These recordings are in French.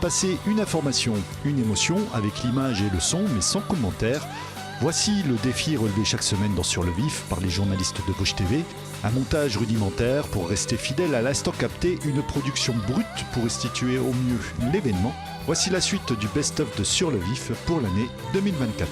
passer une information, une émotion avec l'image et le son, mais sans commentaire. Voici le défi relevé chaque semaine dans Sur le Vif par les journalistes de Gauche TV. Un montage rudimentaire pour rester fidèle à l'instant capté, une production brute pour restituer au mieux l'événement. Voici la suite du best-of de Sur le Vif pour l'année 2024.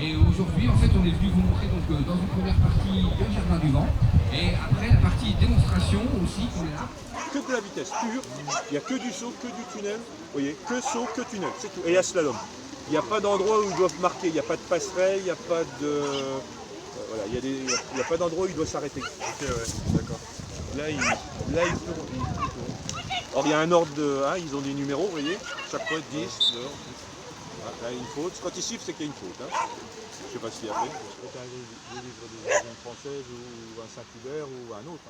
Et aujourd'hui, en fait, on est venu vous montrer donc, dans une première partie le jardin du vent, et après la partie démonstration aussi qu'on est là. Que de la vitesse pure, il n'y a que du saut, que du tunnel, vous voyez, que saut, que tunnel, c'est tout. Et la slalom. Il n'y a pas d'endroit où ils doivent marquer, il n'y a pas de passerelle, il n'y a pas de... voilà, il n'y a pas d'endroit où il doit s'arrêter. Ok, ouais, d'accord. Là, il tourne. Or, il y a un ordre de... Hein, ils ont des numéros, vous voyez, chaque fois 10, 2, là, une faute. Quand ils sifflent, c'est qu'il y a une faute. Hein. Je ne sais pas ce qu'il y a fait. C'est un livre de la française ou un Saint-Hubert ou un autre.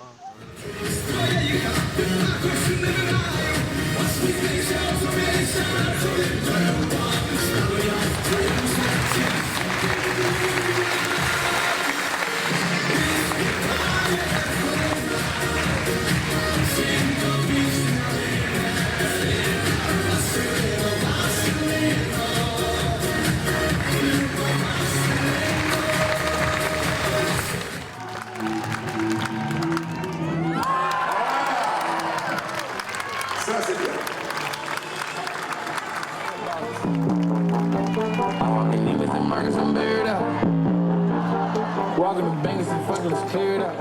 Walking the banks and fucking was cleared up.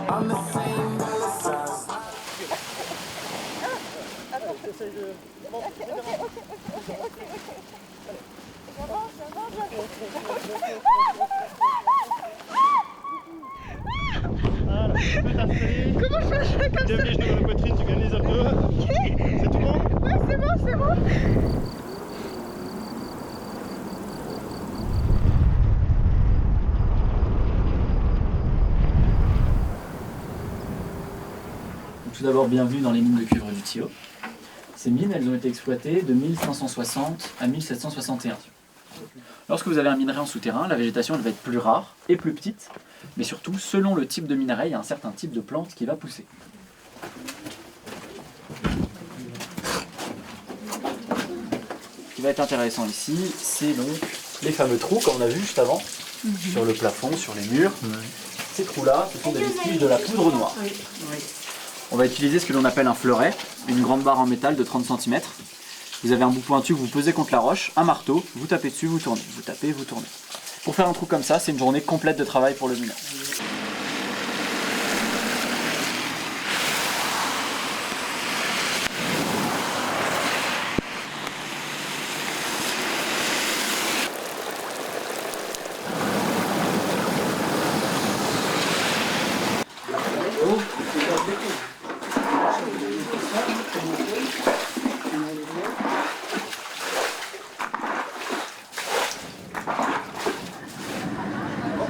I'm the same size. Comment je fais comme ça? Bienvenue dans la poitrine, tu gagnes les abdos. Ok. C'est tout bon? Ouais, c'est bon, c'est bon. Tout d'abord, bienvenue dans les mines de cuivre du Thillot. Ces mines, elles ont été exploitées de 1560 à 1761. Lorsque vous avez un minerai en souterrain, la végétation elle va être plus rare et plus petite, mais surtout, selon le type de minerai, il y a un certain type de plante qui va pousser. Ce qui va être intéressant ici, c'est donc les fameux trous qu'on a vus juste avant, sur le plafond, sur les murs. Ces trous-là, ce sont des vestiges de la poudre noire. On va utiliser ce que l'on appelle un fleuret, une grande barre en métal de 30 cm. Vous avez un bout pointu que vous posez contre la roche, un marteau, vous tapez dessus, vous tournez, vous tapez, vous tournez. Pour faire un trou comme ça, c'est une journée complète de travail pour le mineur.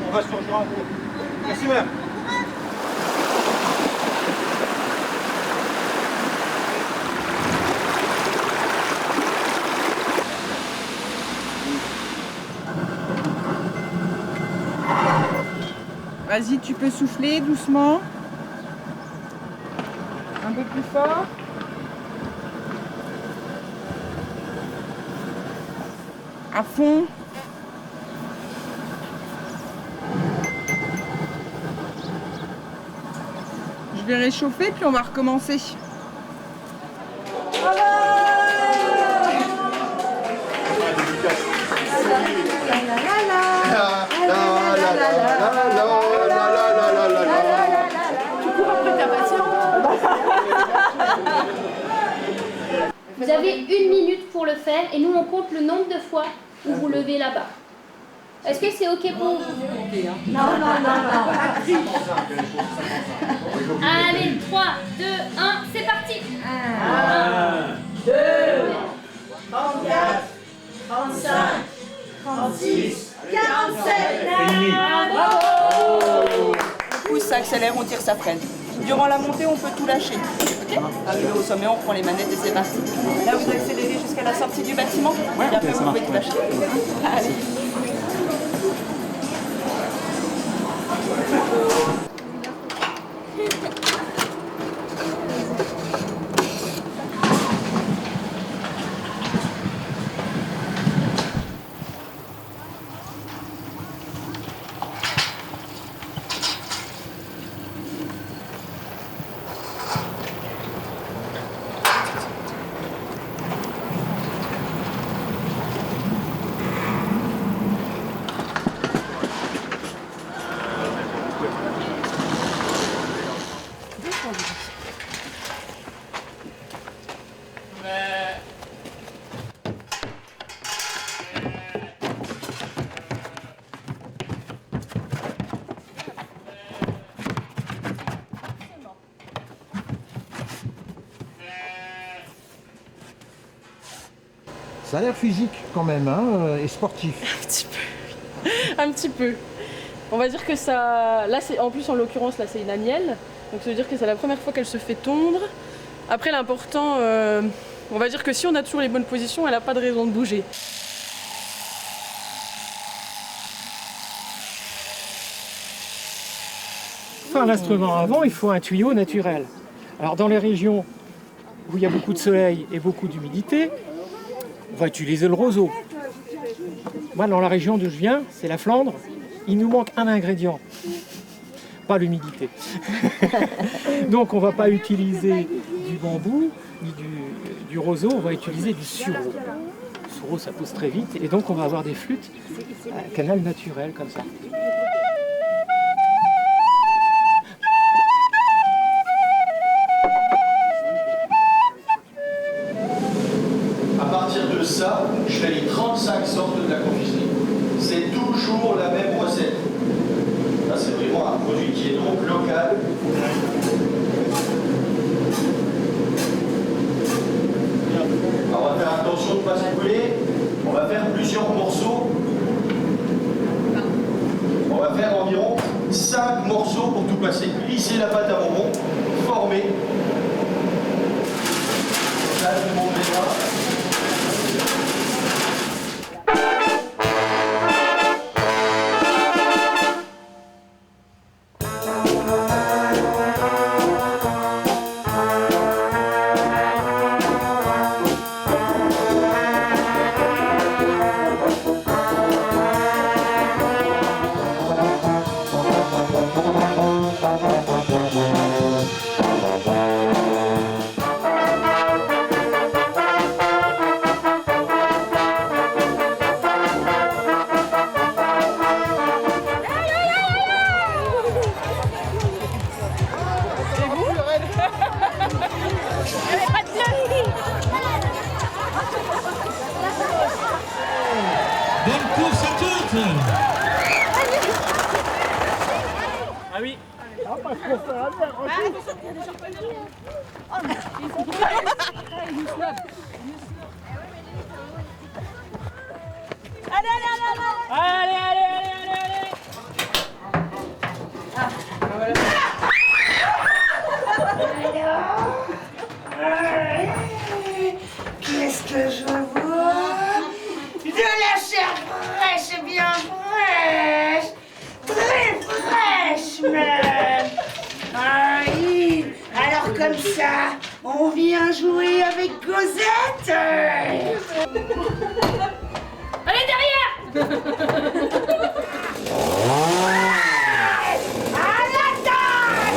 On va se rejoindre. Merci, madame. Vas-y, tu peux souffler doucement. Un peu plus fort. À fond. Je vais réchauffer puis on va recommencer. Vous avez 1 minute pour le faire et nous on compte le nombre de fois où vous levez la barre. Est-ce que c'est ok pour vous? Non. Allez, 3, 2, 1, c'est parti. 1, 2, 34, 35, 36, 47. On pousse, ça accélère, on tire, ça freine. Durant la montée, on peut tout lâcher. Ok. Arrivé au sommet, on prend les manettes et c'est parti. Là, vous accélérez jusqu'à la sortie du bâtiment. Ouais, et après, ça vous marche. pouvez tout lâcher. Allez. Ça a l'air physique quand même, hein, et sportif. Un petit peu. On va dire que ça... Là, en plus, en l'occurrence, là, c'est une agnelle. Donc ça veut dire que c'est la première fois qu'elle se fait tondre. Après, l'important, on va dire que si on a toujours les bonnes positions, elle n'a pas de raison de bouger. Pour faire l'instrument avant, il faut un tuyau naturel. Alors dans les régions où il y a beaucoup de soleil et beaucoup d'humidité, on va utiliser le roseau. Moi, dans la région d'où je viens, c'est la Flandre, il nous manque un ingrédient, pas l'humidité. Donc on ne va pas utiliser du bambou ni du roseau, on va utiliser du sureau. Le sureau, ça pousse très vite et donc on va avoir des flûtes à canal naturel comme ça. Ça, je fais les 35 sortes de la confiserie. C'est toujours la même recette. Là, c'est vraiment un produit qui est donc local. Alors, on va faire attention de ne pas se brûler. On va faire plusieurs morceaux. On va faire environ 5 morceaux pour tout passer. Lisser la pâte à bonbons, former. Là, je vais montrer ça. Ah oui. Qu'est-ce que je vois? De la chair fraîche, bien fraîche, très fraîche même. Ah oui, alors comme ça, on vient jouer avec Cosette. Allez, derrière. À l'attaque!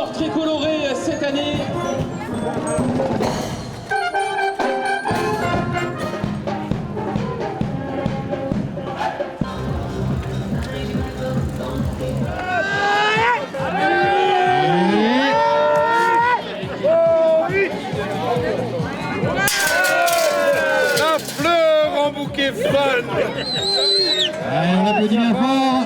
couleurs très colorées cette année. La fleur en bouquet fun. Allez, on applaudit bien fort.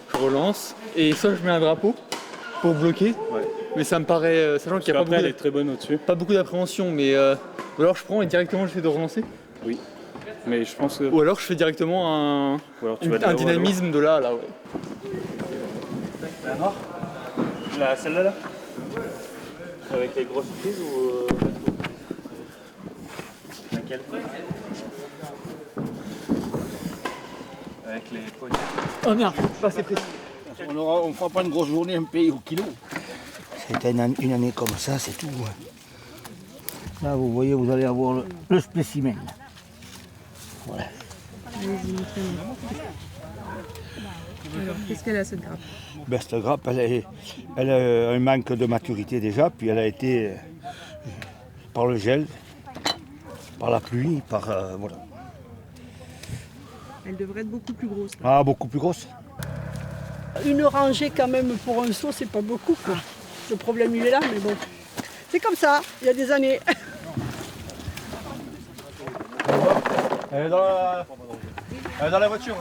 Je relance et soit je mets un drapeau pour bloquer, mais ça me paraît, sachant qu'il n'y a pas beaucoup, elle est très bonne au-dessus. pas beaucoup d'appréhension, mais ou alors je prends et directement j'essaie de relancer. Oui, mais je pense que... Ou alors je fais directement un dynamisme de là à là. Ouais. La noire, celle-là là, avec les grosses prises ou laquelle? Avec les poignets. Oh merde, pas assez précis. On fera pas une grosse journée, un pays au kilo. C'était une année comme ça, c'est tout. Là, vous voyez, vous allez avoir le spécimen. Voilà. Alors, qu'est-ce qu'elle a cette grappe? Ben, cette grappe, elle a un manque de maturité déjà, puis elle a été par le gel, par la pluie, voilà. Elle devrait être beaucoup plus grosse. Ah, beaucoup plus grosse. Une rangée quand même pour un seau, c'est pas beaucoup, quoi. Le problème il est là, mais bon. C'est comme ça, il y a des années. Elle est dans la voiture.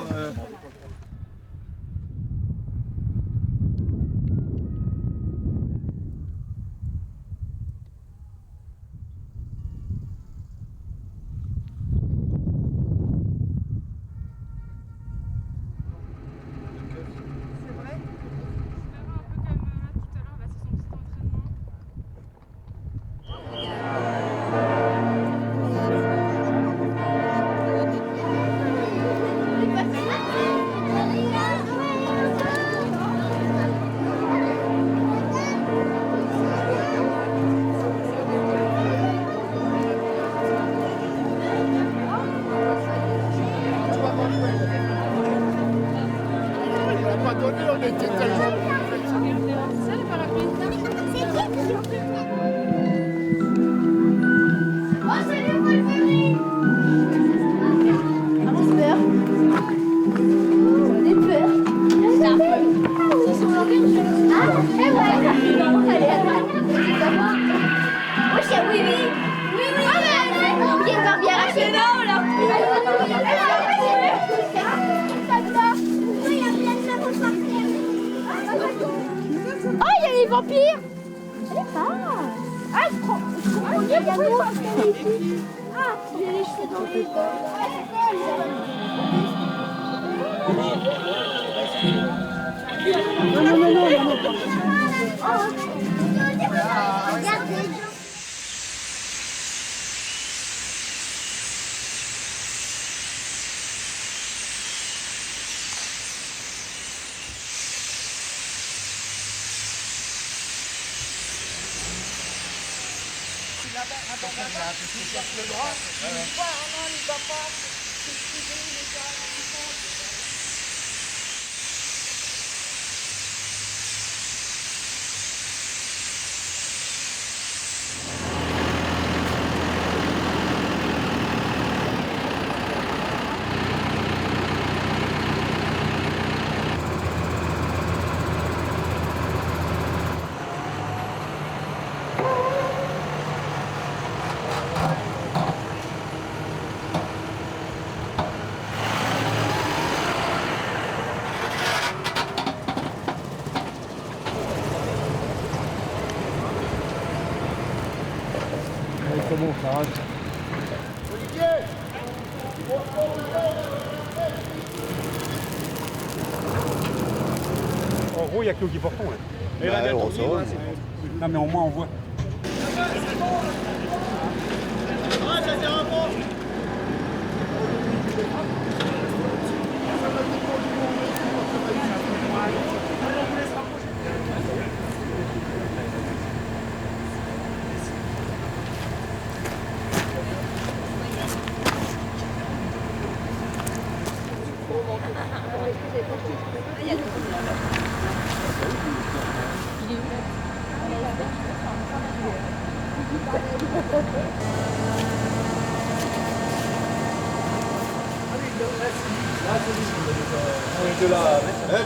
Vampire. Elle est pas. Ah, je prends il y a l'eau. Ah, j'ai les cheveux dans le non. Regardez. Comment ça rage? En gros, il n'y a que l'eau qui porte. Et la dette, Non mais au moins on voit.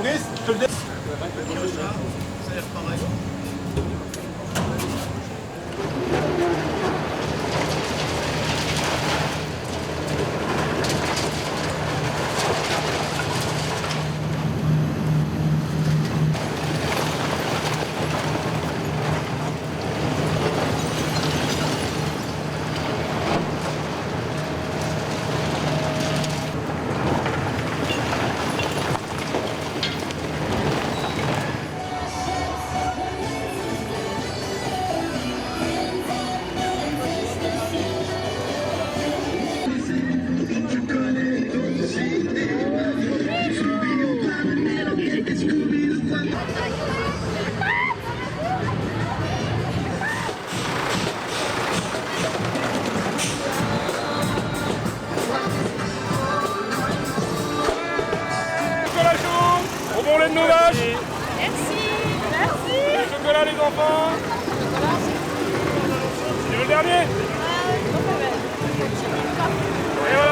Brice, je te le dis. Au bon lait de nos vaches. Merci. Merci. Le chocolat les enfants. Tu veux le dernier? Et voilà.